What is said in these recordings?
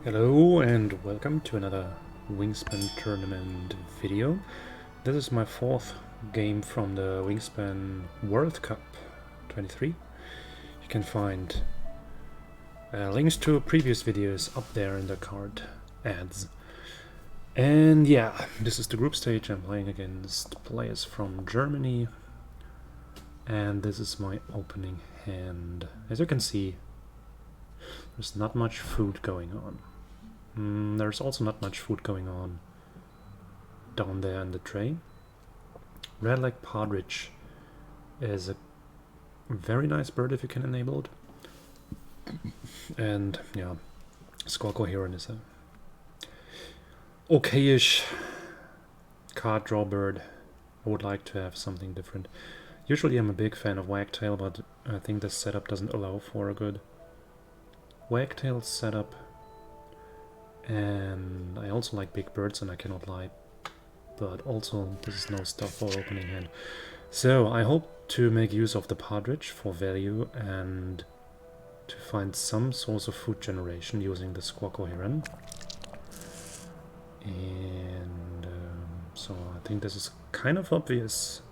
Hello and welcome to another Wingspan tournament video. This is my fourth game from the Wingspan World Cup 23. You can find links to previous videos up there in the card ads. And yeah, this is the group stage. I'm playing against players from Germany. And this is my opening hand. As you can see, there's not much food going on. There's also not much food going on down there in the tray. Red-legged Partridge is a very nice bird if you can enable it. And yeah, Squacco Heron is a okay-ish card draw bird. I would like to have something different. Usually I'm a big fan of Wagtail, but I think this setup doesn't allow for a good Wagtail setup. And I also like big birds, and I cannot lie, but also this is no stuff for opening hand. So I hope to make use of the Partridge for value and to find some source of food generation using the Squacco Heron. And so I think this is kind of obvious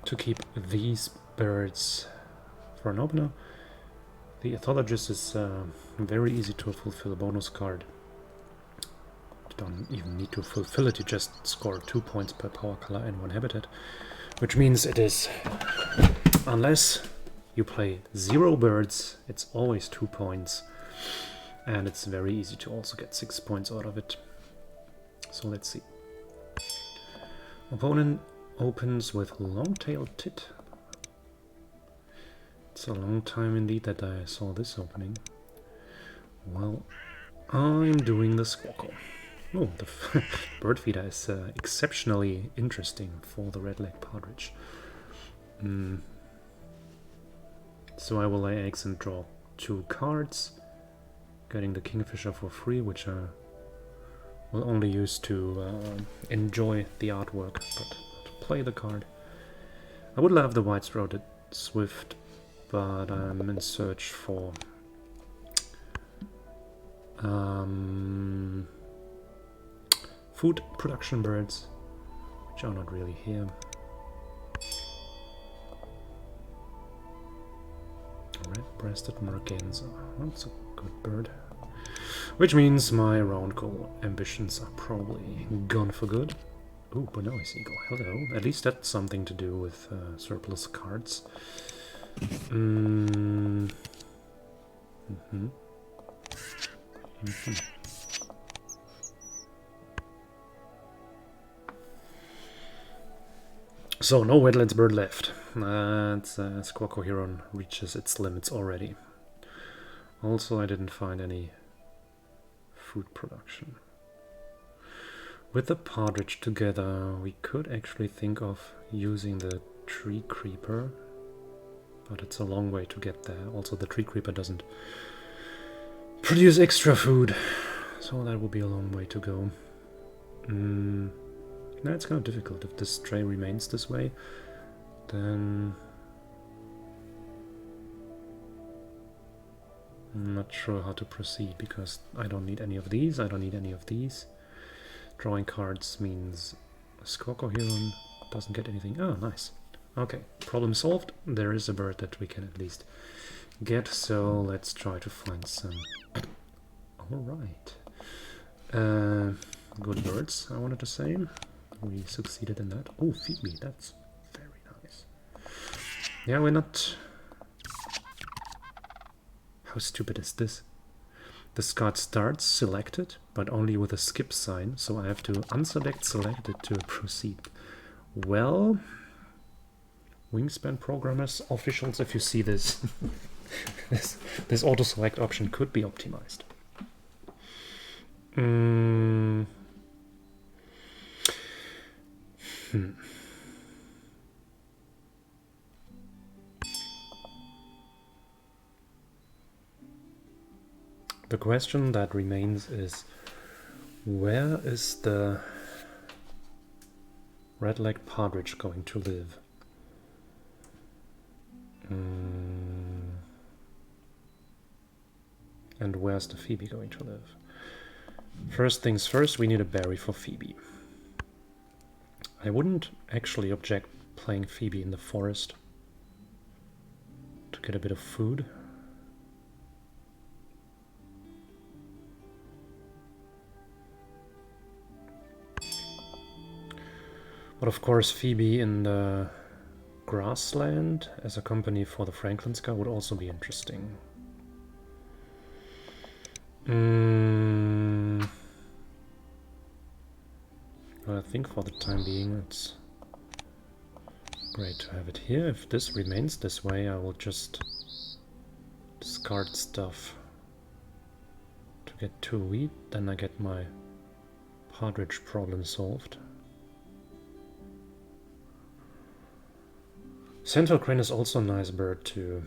to keep these birds for an opener. The Ethologist is very easy to fulfill a bonus card. Don't even need to fulfill it, you just score 2 points per power color and 1 habitat, which means it is, unless you play 0 birds, it's always 2 points, and it's very easy to also get 6 points out of it. So let's see. Opponent opens with Long-tailed Tit. It's a long time indeed that I saw this opening. Well, I'm doing the Squacco. Oh, the bird feeder is exceptionally interesting for the red-legged Partridge. So I will lay eggs and draw 2 cards, getting the Kingfisher for free, which I will only use to enjoy the artwork, but not play the card. I would love the white-throated Swift, but I'm in search for food production birds, which are not really here. Red-breasted merganser, that's a good bird. Which means my round goal ambitions are probably gone for good. Ooh, Bonelli's Eagle, hello. At least that's something to do with surplus cards. So, no wetlands bird left. Squacco Heron reaches its limits already. Also, I didn't find any food production. With the Partridge together, we could actually think of using the Tree Creeper, but it's a long way to get there. Also, the Tree Creeper doesn't produce extra food, so that would be a long way to go. No, it's kind of difficult. If this tray remains this way, then I'm not sure how to proceed, because I don't need any of these, I don't need any of these. Drawing cards means Squacco Heron doesn't get anything. Oh, nice. Okay, problem solved. There is a bird that we can at least get, so let's try to find some. Alright. Good birds, I wanted to say. We succeeded in that. Oh, feed me, that's very nice. Yeah, we're not... How stupid is this? This card starts selected, but only with a skip sign, so I have to unselect selected to proceed. Well, Wingspan programmers, officials, if you see this, this auto-select option could be optimized. The question that remains is, where is the red-legged Partridge going to live? And where's the Phoebe going to live? First things first, we need a berry for Phoebe. I wouldn't actually object playing Phoebe in the forest to get a bit of food. But of course Phoebe in the Grassland as a company for the Franklin Scar would also be interesting. I think for the time being it's great to have it here. If this remains this way, I will just discard stuff to get 2 wheat, then I get my partridge problem solved. Central crane is also a nice bird to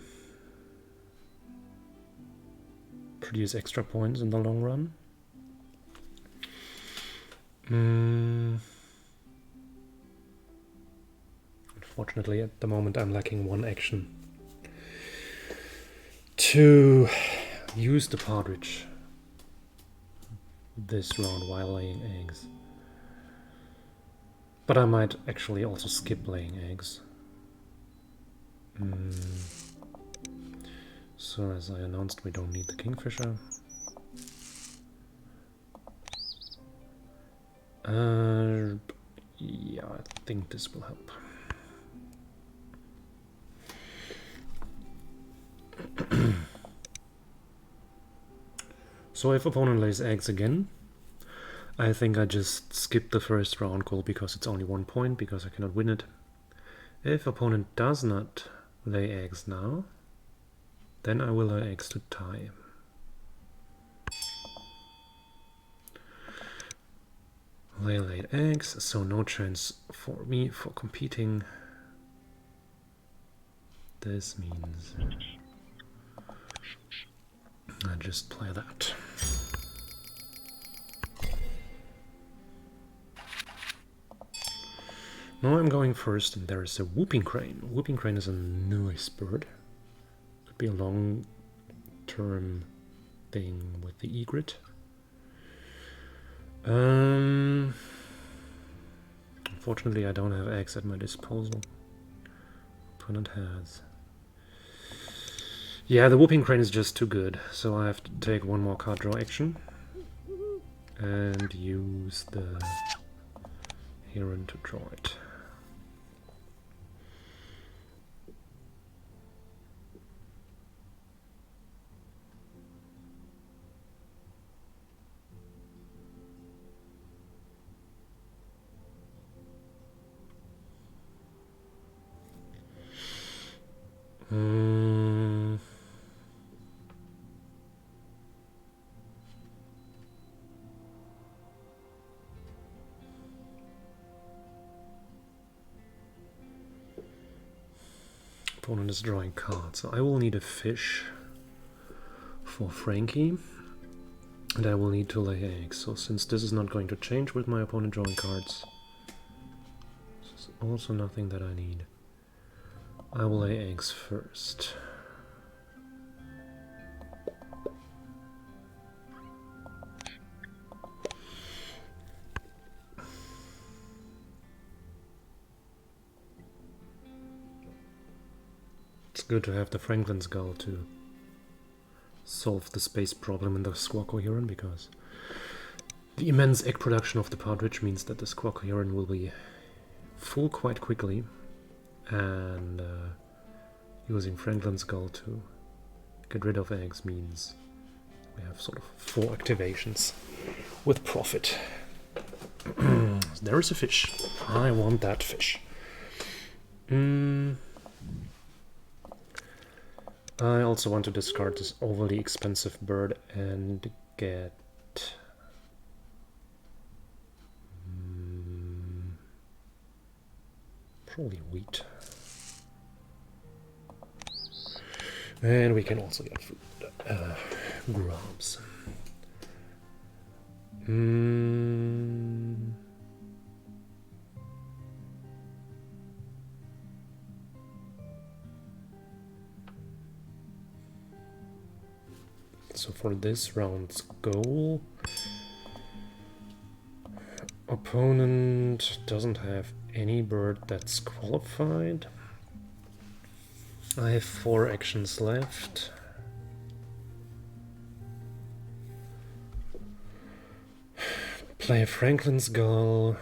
produce extra points in the long run. Unfortunately, at the moment I'm lacking 1 action to use the partridge this round while laying eggs. But I might actually also skip laying eggs. So as I announced, we don't need the kingfisher. Yeah, I think this will help. So if opponent lays eggs again, I think I just skip the first round goal because it's only 1 point, because I cannot win it. If opponent does not lay eggs now, then I will lay eggs to tie. They laid eggs, so no chance for me for competing. This means I just play that. Now I'm going first, and there is a whooping crane. Whooping crane is a nice bird. Could be a long-term thing with the egret. Unfortunately, I don't have eggs at my disposal. Opponent has. Yeah, the whooping crane is just too good, so I have to take 1 more card draw action and use the heron to draw it. Opponent is drawing cards, so I will need a fish for Frankie, and I will need to lay eggs. So since this is not going to change with my opponent drawing cards, this is also nothing that I need. I will lay eggs first. It's good to have the Franklin's Gull to solve the space problem in the Squacco Heron, because the immense egg production of the partridge means that the Squacco Heron will be full quite quickly, and using Franklin's Gull to get rid of eggs means we have sort of 4 activations with profit. There is a fish. I want that fish. I also want to discard this overly expensive bird and get probably wheat. And we can also get food. Grubs. So for this round's goal, Opponent doesn't have any bird that's qualified. I have 4 actions left. Play Franklin's Gull.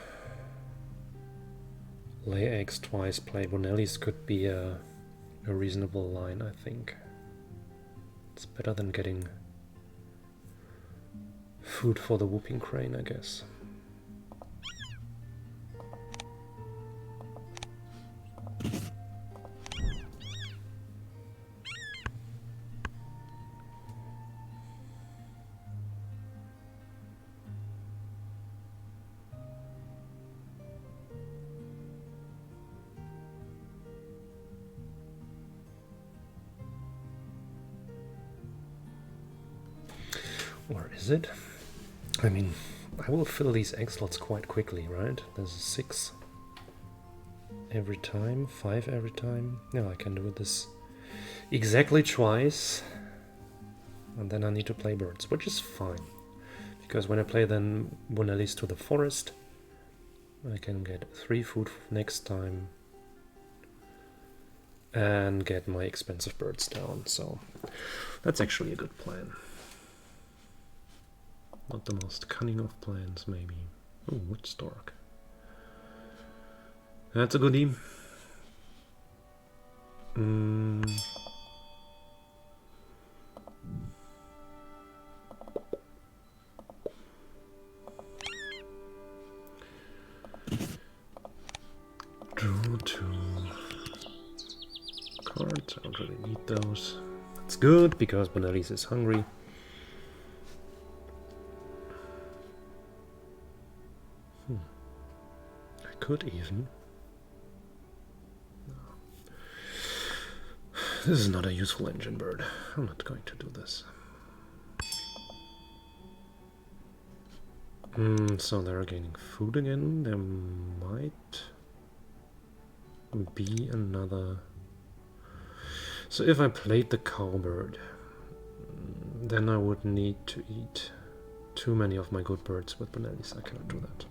Lay eggs twice, play Bonelli's could be a reasonable line, I think. It's better than getting food for the whooping crane, I guess. Or is it? I mean, I will fill these egg slots quite quickly, right? There's 6 every time, 5 every time. No, I can do this exactly twice. And then I need to play birds, which is fine. Because when I play then Bonelli's to the forest, I can get 3 food next time. And get my expensive birds down, so that's actually a good plan. Not the most cunning of plans, maybe. Oh, witch stork. That's a goodie. Draw 2 cards. I don't really need those. That's good because Bonelli's is hungry. Could even. No. This is not a useful engine bird. I'm not going to do this. So they're gaining food again. There might be another. So if I played the cowbird, then I would need to eat too many of my good birds with Bonelli's. I cannot do that.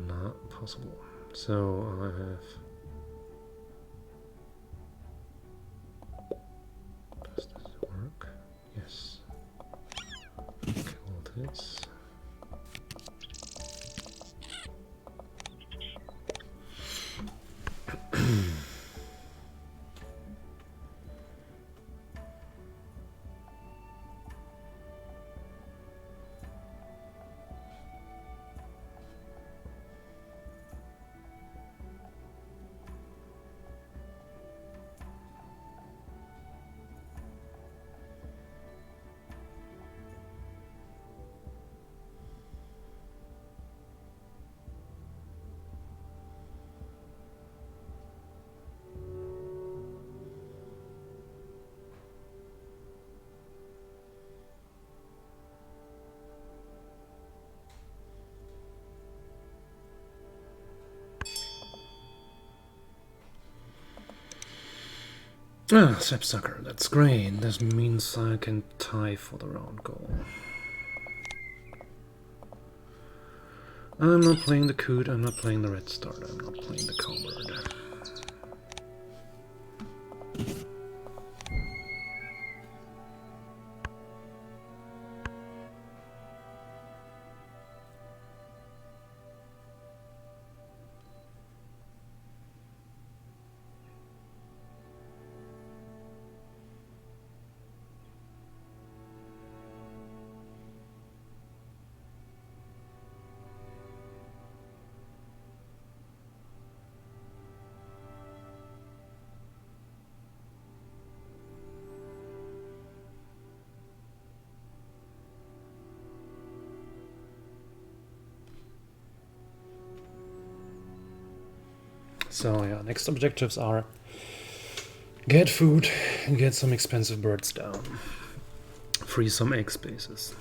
Not possible. So I have. Does this work? Yes. Kill this. Ah, Sapsucker, that's great. This means I can tie for the round goal. I'm not playing the coot, I'm not playing the red start, I'm not playing the cowbird. So yeah, next objectives are get food and get some expensive birds down. Free some egg spaces.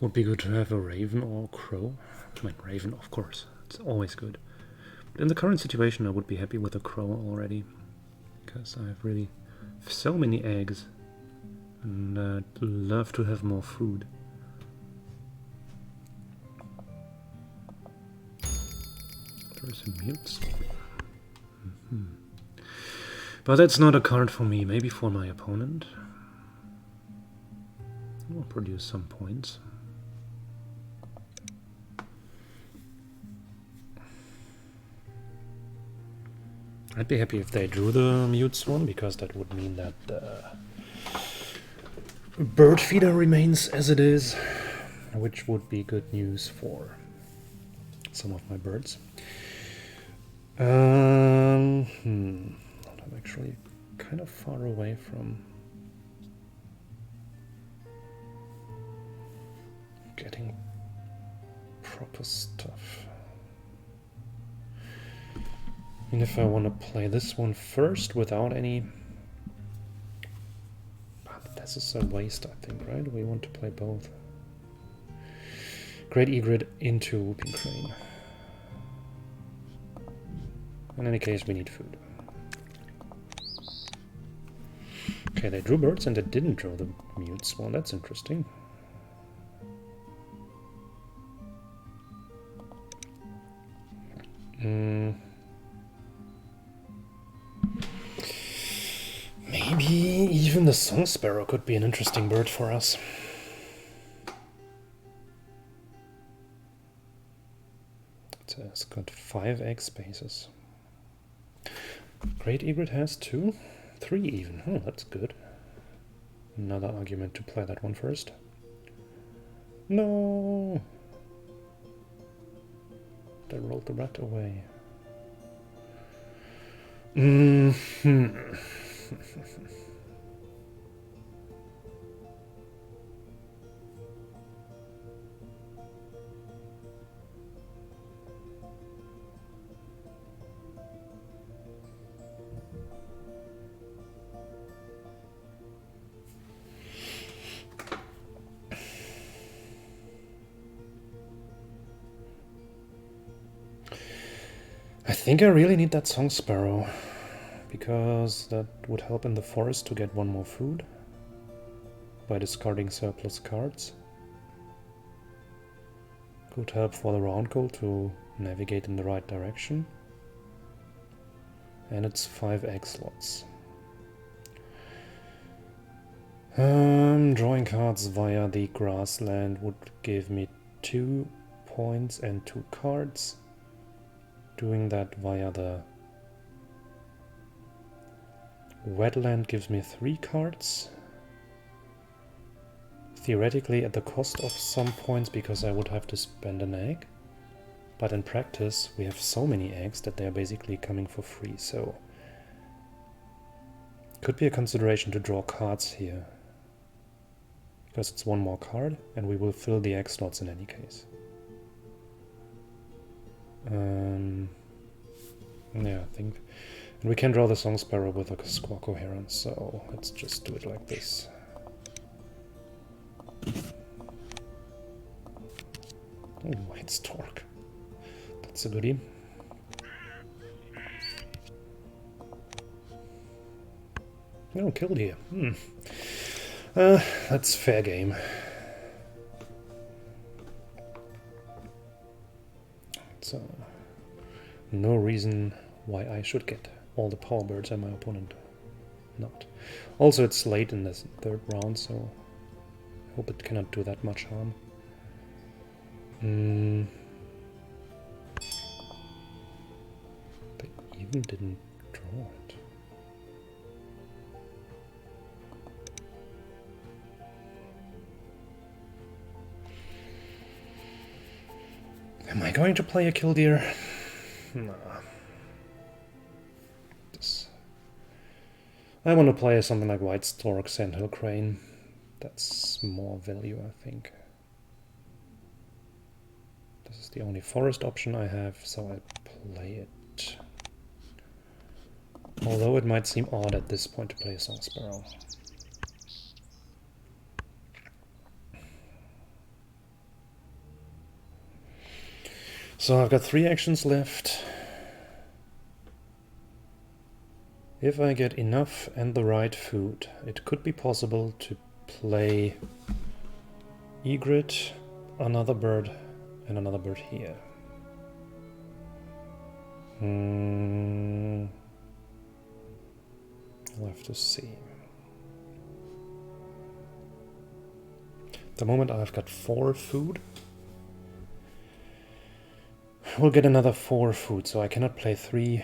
Would be good to have a raven or a crow. I mean, raven, of course, it's always good. in the current situation I would be happy with a crow already, because I have really so many eggs and I'd love to have more food. There's a mute. But that's not a card for me, maybe for my opponent. I'll produce some points. I'd be happy if they drew the mute swan, because that would mean that the bird feeder remains as it is, which would be good news for some of my birds. I'm actually kind of far away from getting proper stuff. And if I want to play this one first without any... But this is a waste, I think, right? We want to play both. Great Egret into Whooping Crane. In any case, we need food. Okay, they drew birds and they didn't draw the mute swan. That's interesting. Maybe even the song sparrow could be an interesting bird for us. It's got 5 egg spaces. Great Egret has 2, 3 even. Oh, that's good. Another argument to play that one first. No! They rolled the rat away. I think I really need that song sparrow, because that would help in the forest to get 1 more food by discarding surplus cards. Good help for the round goal to navigate in the right direction. And it's 5 egg slots. Drawing cards via the Grassland would give me 2 points and 2 cards. Doing that via the Wetland gives me 3 cards. Theoretically at the cost of some points, because I would have to spend an egg. But in practice we have so many eggs that they are basically coming for free, so could be a consideration to draw cards here. Because it's 1 more card and we will fill the egg slots in any case. Yeah, I think. And we can draw the song sparrow with a Squacco Heron, so let's just do it like this. Oh, White Stork. That's a goodie. No, killed here. That's fair game. So, no reason why I should get all the power birds and my opponent not. Also, it's late in this 3rd round, so I hope it cannot do that much harm. They even didn't draw it. Am I going to play a killdeer? Nah. I want to play something like White Stork, Sandhill Crane. That's more value, I think. This is the only forest option I have, so I play it. Although it might seem odd at this point to play a Song Sparrow. So I've got 3 actions left. If I get enough and the right food, it could be possible to play egret, another bird, and another bird here. I'll have to see. At the moment I've got 4 food. We'll get another 4 food, so I cannot play 3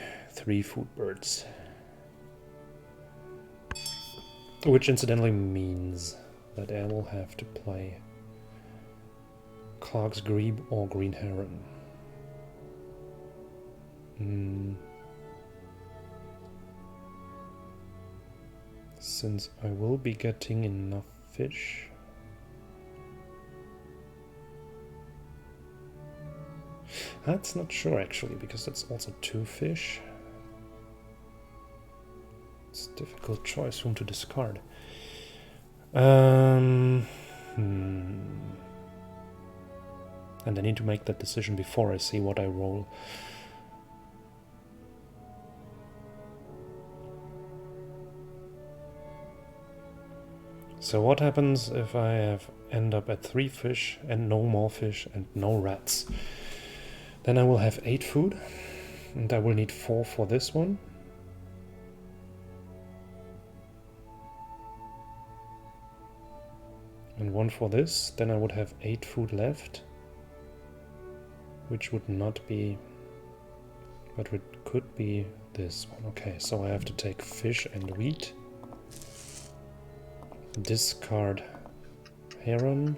food birds. Which incidentally means that I will have to play Clark's Grebe or Green Heron. Since I will be getting enough fish. That's not sure actually, because that's also 2 fish. It's a difficult choice whom to discard. And I need to make that decision before I see what I roll. So what happens if I end up at 3 fish and no more fish and no rats? Then I will have 8 food, and I will need 4 for this one. And 1 for this, then I would have 8 food left. Which would not be, but it could be this one. Okay, so I have to take fish and wheat. Discard heron.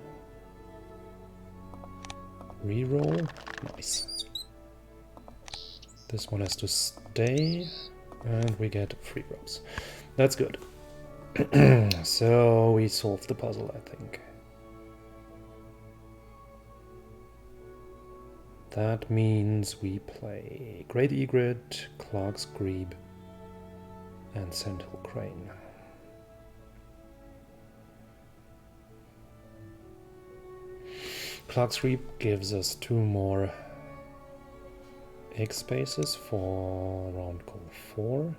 Reroll. Nice. This one has to stay, and we get 3 rows. That's good. So we solved the puzzle, I think. That means we play Great Egret, Clark's Grebe, and Sandhill Crane. Clark's Grebe gives us 2 more egg spaces for round call 4,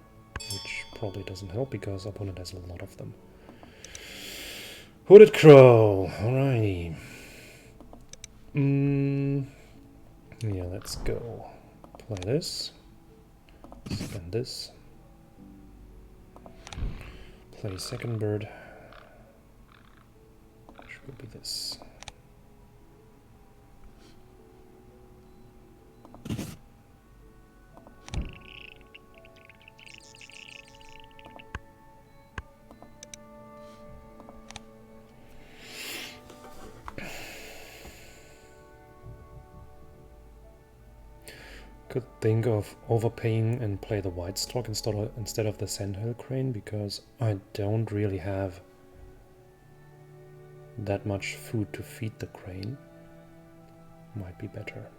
which probably doesn't help because opponent has a lot of them. Hooded Crow, alrighty. Yeah, let's go. Play this. Spend this. Play second bird. Which will be this. Could think of overpaying and play the white stork instead of the Sandhill Crane, because I don't really have that much food to feed the crane. Might be better.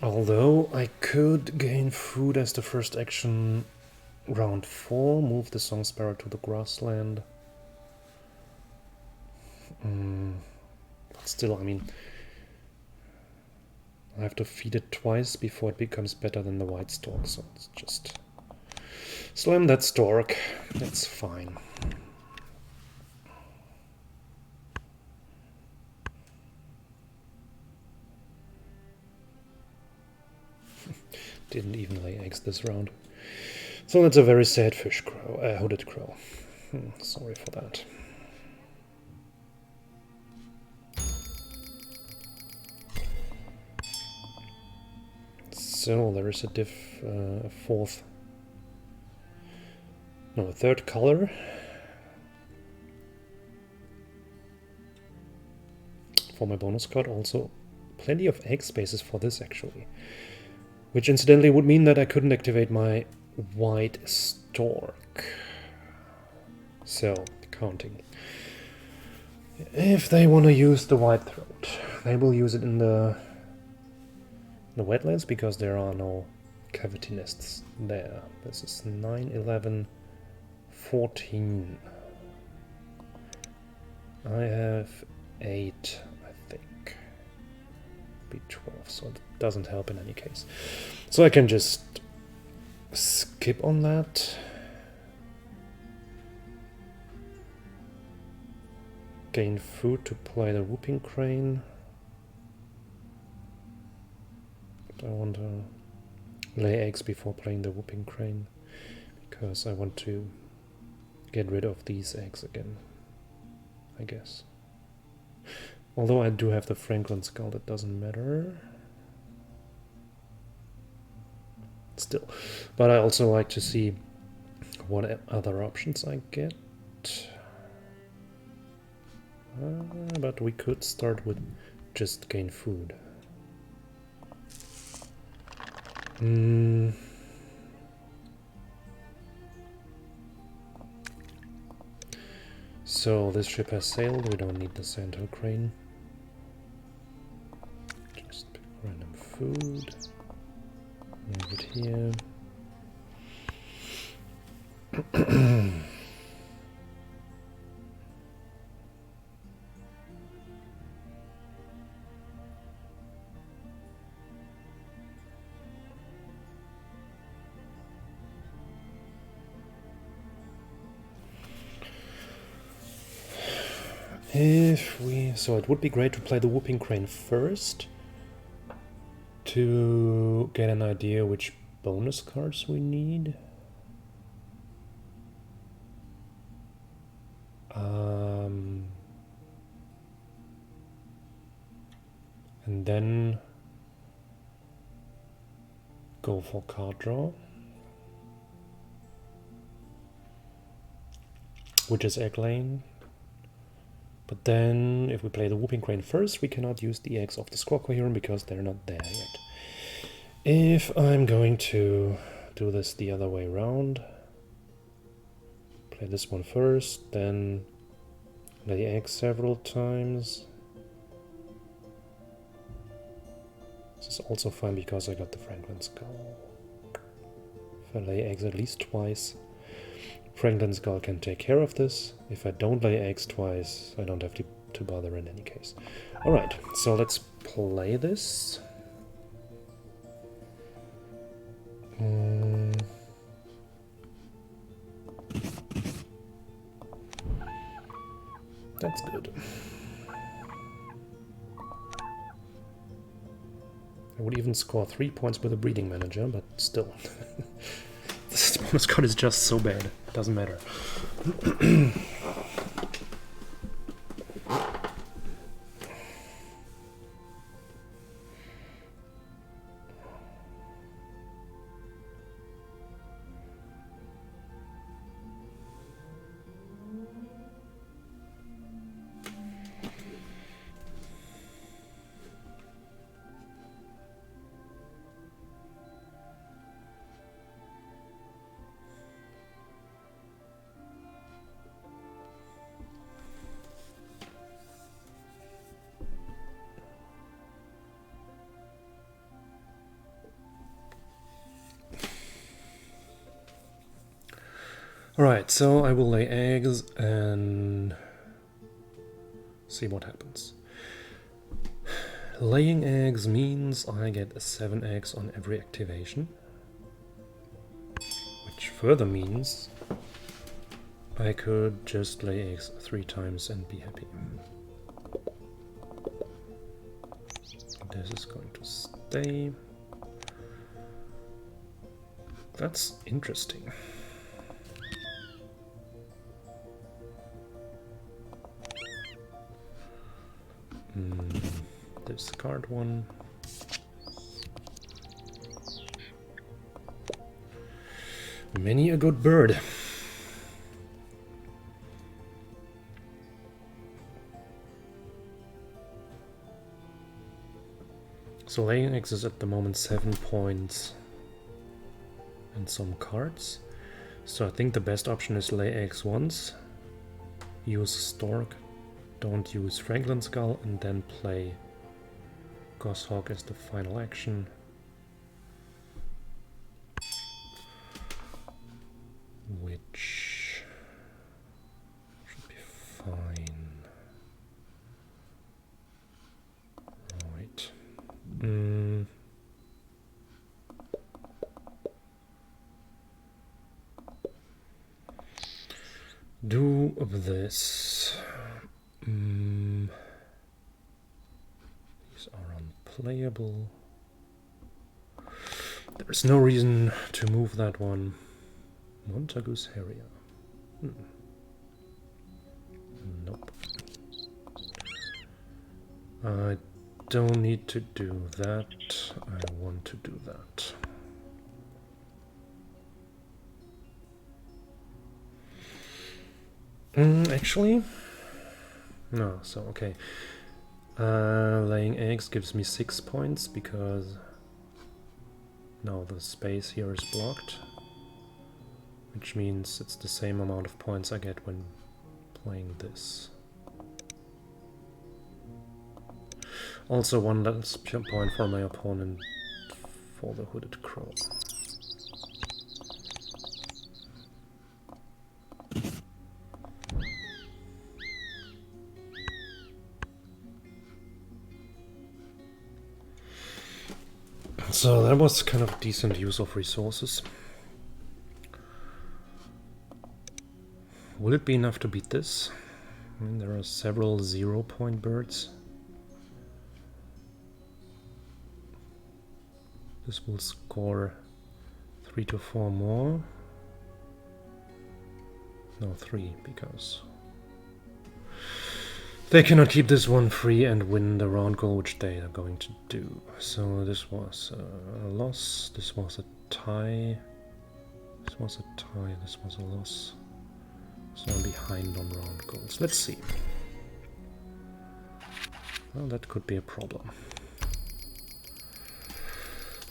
Although I could gain food as the first action round 4, move the Song Sparrow to the Grassland. But still, I mean, I have to feed it twice before it becomes better than the white stork, so it's just slam that stork. That's fine. Didn't even lay eggs this round. So that's a very sad fish crow, hooded crow. Sorry for that. So there is a third color. For my bonus card, also plenty of egg spaces for this actually. Which incidentally would mean that I couldn't activate my white stork. So, counting. If they want to use the white throat, they will use it in the wetlands because there are no cavity nests there. This is 9, 11, 14. I have 8, I think. B12, so it doesn't help in any case. So I can just skip on that. Gain food to play the whooping crane. I want to lay eggs before playing the whooping crane, because I want to get rid of these eggs again, I guess. Although I do have the Franklin skull, that doesn't matter. Still. But I also like to see what other options I get. But we could start with just gain food. So this ship has sailed, we don't need the sandhill crane. Just pick random food. Leave it here. So it would be great to play the whooping crane first to get an idea which bonus cards we need. And then go for card draw, which is egg laying. But then, if we play the whooping crane first, we cannot use the eggs of the Squacco Heron because they're not there yet. If I'm going to do this the other way around, play this one first, then lay eggs several times. This is also fine because I got the Franklin skull. If I lay eggs at least twice, Franklin skull can take care of this. If I don't lay eggs twice, I don't have to bother in any case. Alright, so let's play this. That's good. I would even score 3 points with a breeding manager, but still. This bonus card is just so bad. It doesn't matter. Alright, so I will lay eggs and see what happens. Laying eggs means I get 7 eggs on every activation, which further means I could just lay eggs 3 times and be happy. This is going to stay. That's interesting. Discard one. Many a good bird. So laying eggs is at the moment 7 points and some cards. So I think the best option is lay eggs once, use Stork, don't use Franklin Skull, and then play Goshawk as the final action. Which should be fine. Do this. These are unplayable. There's no reason to move that one. Montagu's Harrier. Nope. I don't need to do that. I want to do that. Actually, no. So okay. Laying eggs gives me 6 points because now the space here is blocked, which means it's the same amount of points I get when playing this. Also 1 less point for my opponent for the Hooded Crow. So that was kind of decent use of resources. Will it be enough to beat this? I mean, there are several 0-point birds. This will score 3 to 4 more. No, 3, because they cannot keep this one free and win the round goal, which they are going to do. So this was a loss, this was a tie, this was a tie, this was a loss. So I'm behind on round goals. Let's see. Well, that could be a problem.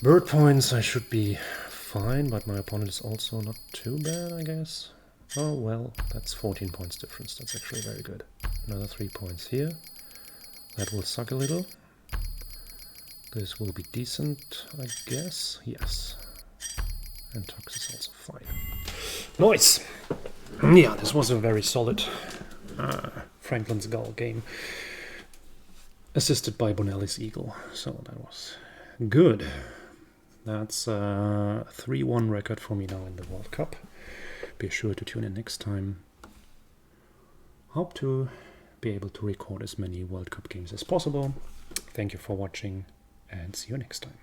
Bird points, I should be fine, but my opponent is also not too bad, I guess. Oh, well, that's 14 points difference. That's actually very good. Another 3 points here. That will suck a little. This will be decent, I guess. Yes. And Tox is also fine. Nice! Yeah, this was a very solid Franklin's Gull game. Assisted by Bonelli's Eagle. So that was good. That's a 3-1 record for me now in the World Cup. Be sure to tune in next time. Hope to be able to record as many World Cup games as possible. Thank you for watching and see you next time.